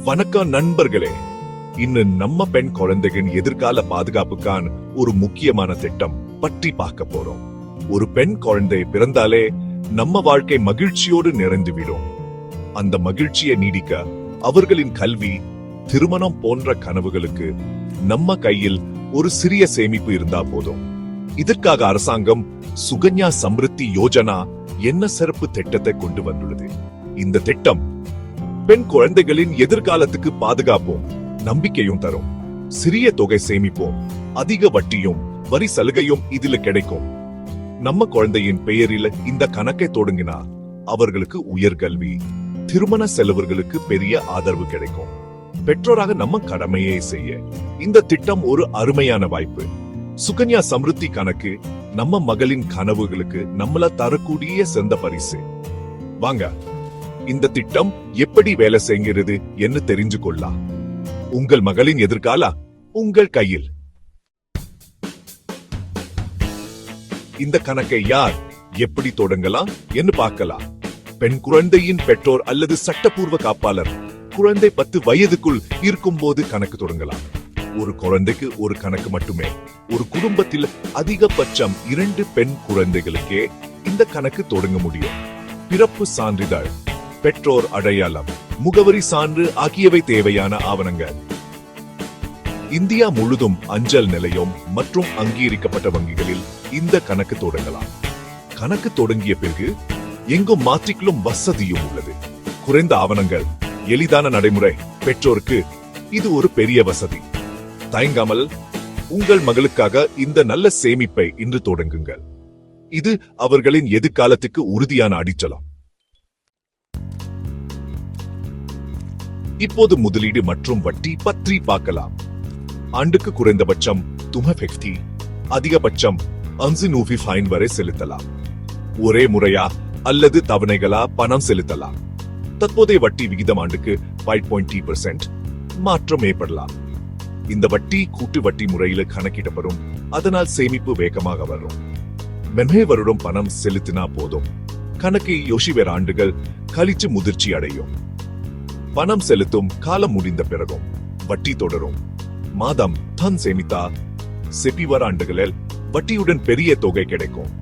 வணக்கம் நண்பர்களே. இன்னும் நம்ம பெண் குழந்தைகளின் எதிர்கால பாதுகாப்புக்கான ஒரு முக்கியமான திட்டம் பற்றி பார்க்க போறோம். ஒரு பெண் குழந்தை பிறந்தாலே நம்ம வாழ்க்கை மகிழ்ச்சியோடு நிறைந்துவிடும். அந்த மகிழ்ச்சியை நீடிக்க அவர்களின் கல்வி, திருமணம் போன்ற கனவுகளுக்கு நம்ம கையில் ஒரு சிறிய சேமிப்பு இருந்தா போதும். இதற்காக அரசாங்கம் சுகன்யா சம்ருத்தி யோஜனா என்ன சிறப்பு திட்டத்தை கொண்டு வந்துள்ளது. இந்த திட்டம் பெண் குழந்தைகளின் எதிர்காலத்துக்கு பாதுகாப்போம், நம்பிக்கையும் தரும். சிறிய தொகை சேமிப்போம், அதிக வட்டியும் வரி சலுகையும் இதுல கிடைக்கும். நம்ம குழந்தையின் பெயரில் இந்த கணக்கை தொடங்கினா அவர்களுக்கு உயர்கல்வி, திருமண செலவுகளுக்கு பெரிய ஆதரவு கிடைக்கும். பெற்றோராக நம்ம கடமையை செய்ய இந்த திட்டம் ஒரு அருமையான வாய்ப்பு. சுகன்யா சம்ருத்தி கணக்கு நம்ம மகளின் கனவுகளுக்கு நம்மள தரக்கூடிய சொந்த பரிசு. வாங்க, இந்த திட்டம் எப்படி வேலை செய்கிறது என்று தெரிஞ்சு கொள்ளலாம். உங்கள் மகளின் எதிர்காலம் உங்கள் கையில். இந்த கணக்கை யார் எப்படி தொடங்கலாம் என்று பார்க்கலாம். பெண் குழந்தையின் பெற்றோர் அல்லது சட்டப்பூர்வ காப்பாளர் குழந்தை 10 வயதுக்குள் இருக்கும் போது கணக்கு தொடங்கலாம். ஒரு குழந்தைக்கு ஒரு கணக்கு மட்டுமே. ஒரு குடும்பத்தில் அதிகபட்சம் 2 பெண் குழந்தைகளுக்கே இந்த கணக்கு தொடங்க முடியும். பிறப்பு சான்றிதழ், பெற்றோர் அடையாளம், முகவரி சான்று ஆகியவை தேவையான ஆவணங்கள். இந்தியா முழுதும் அஞ்சல் நிலையம் மற்றும் அங்கீகரிக்கப்பட்ட வங்கிகளில் இந்த கணக்கு தொடங்கலாம். கணக்கு தொடங்கிய பிறகு எங்கும் மாற்றிக்கொள்ளும் வசதியும் உள்ளது. குறைந்த ஆவணங்கள், எளிதான நடைமுறை. பெற்றோருக்கு இது ஒரு பெரிய வசதி. தயங்காமல் உங்கள் மகளுக்காக இந்த நல்ல சேமிப்பை இன்று தொடங்குங்கள். இது அவர்களின் எதிர்காலத்துக்கு உறுதியான அடித்தளம். இப்போது முதலீடு மற்றும் வட்டி பற்றி பார்க்கலாம். ஆண்டுக்கு குறைந்தபட்சம் 250, அதிகபட்சம் 595 வரை செலுத்தலாம். ஒரே முறையா அல்லது தவணைகளா பணம் செலுத்தலாம். தற்போதைய வட்டி விகிதம் ஆண்டுக்கு 5.3% மாற்றம் ஏற்படலாம். இந்த வட்டி கூட்டு வட்டி முறையில் கணக்கிடப்படும், அதனால் சேமிப்பு வேகமாக வரும். மென்மே வருடம் பணம் செலுத்தினா போதும். கணக்கு யோசிவேர் ஆண்டுகள் கழிச்சு முதிர்ச்சி அடையும். பணம் செலுத்தும் காலம் முடிந்த பிறகும் வட்டி தொடரும். மாதம் தன் சேமித்தா செப்பிவர் ஆண்டுகளில் வட்டியுடன் பெரிய தொகை கிடைக்கும்.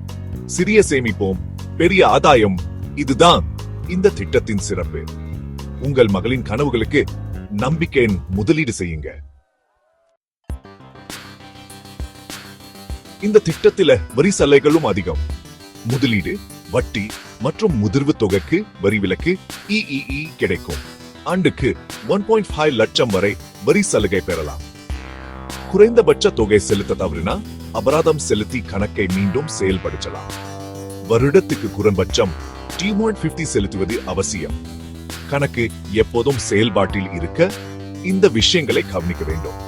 சிறிய சேமிப்போம், பெரிய ஆதாயம். இதுதான் இந்த திட்டத்தின் சிறப்பு. உங்கள் மகளின் கனவுகளுக்கு நம்பிக்கையின் முதலீடு செய்யுங்க. இந்த திட்டத்தில வரி சலுகைகளும் அதிகம். முதலீடு, வட்டி மற்றும் முதிர்வு தொகைக்கு வரி விலக்கு EEE கிடைக்கும். ஆண்டுக்கு 1.5 லட்சம் வரை வரி சலுகை பெறலாம். குறைந்தபட்ச தொகை செலுத்த தவறினா அபராதம் செலுத்தி கணக்கை மீண்டும் செயல்படுத்தலாம். வருடத்துக்கு குறைந்தபட்சம் 250 செலுத்துவது அவசியம். கணக்கு எப்போதும் செயல்பாட்டில் இருக்க இந்த விஷயங்களை கவனிக்க வேண்டும்.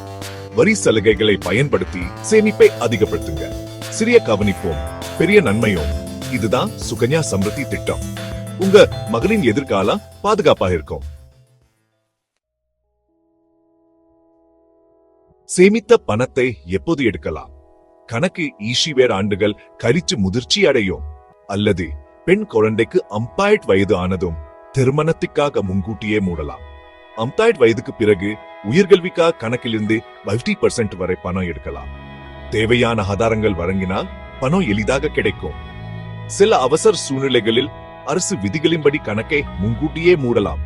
வரி சலுகைகளை பயன்படுத்தி சேமிப்பை அதிகப்படுத்துங்க. சிறிய கவனிப்போம், பெரிய நன்மையும். இதுதான் சுகன்யா சம்ருத்தி திட்டம். உங்க மகளின் எதிர்காலம் பாதுகாப்பாக இருக்கும். சேமித்த பணத்தை எப்போது எடுக்கலாம்? கணக்கு ஈஷிவேர் ஆண்டுகள் கழிச்சு முதிர்ச்சி அடையும், அல்லது பெண் குழந்தைக்கு 50 வயது ஆனதும் திருமணத்துக்காக முன்கூட்டியே மூடலாம். 50 வயதுக்கு பிறகு உயர்கல்விக்காக கணக்கிலிருந்து 50% வரை பணம் எடுக்கலாம். தேவையான ஆதாரங்கள் வழங்கினால் பணம் எளிதாக கிடைக்கும். சில அவசர சூழ்நிலைகளில் அரசு விதிகளின்படி கணக்கை முன்கூட்டியே மூடலாம்.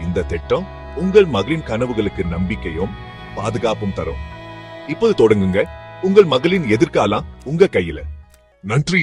இந்த திட்டம் உங்கள் மகளின் கனவுகளுக்கு நம்பிக்கையும் பாதுகாப்பும் தரும். இப்போது தொடங்குங்க. உங்கள் மகளின் எதிர்காலம் உங்க கையில. நன்றி.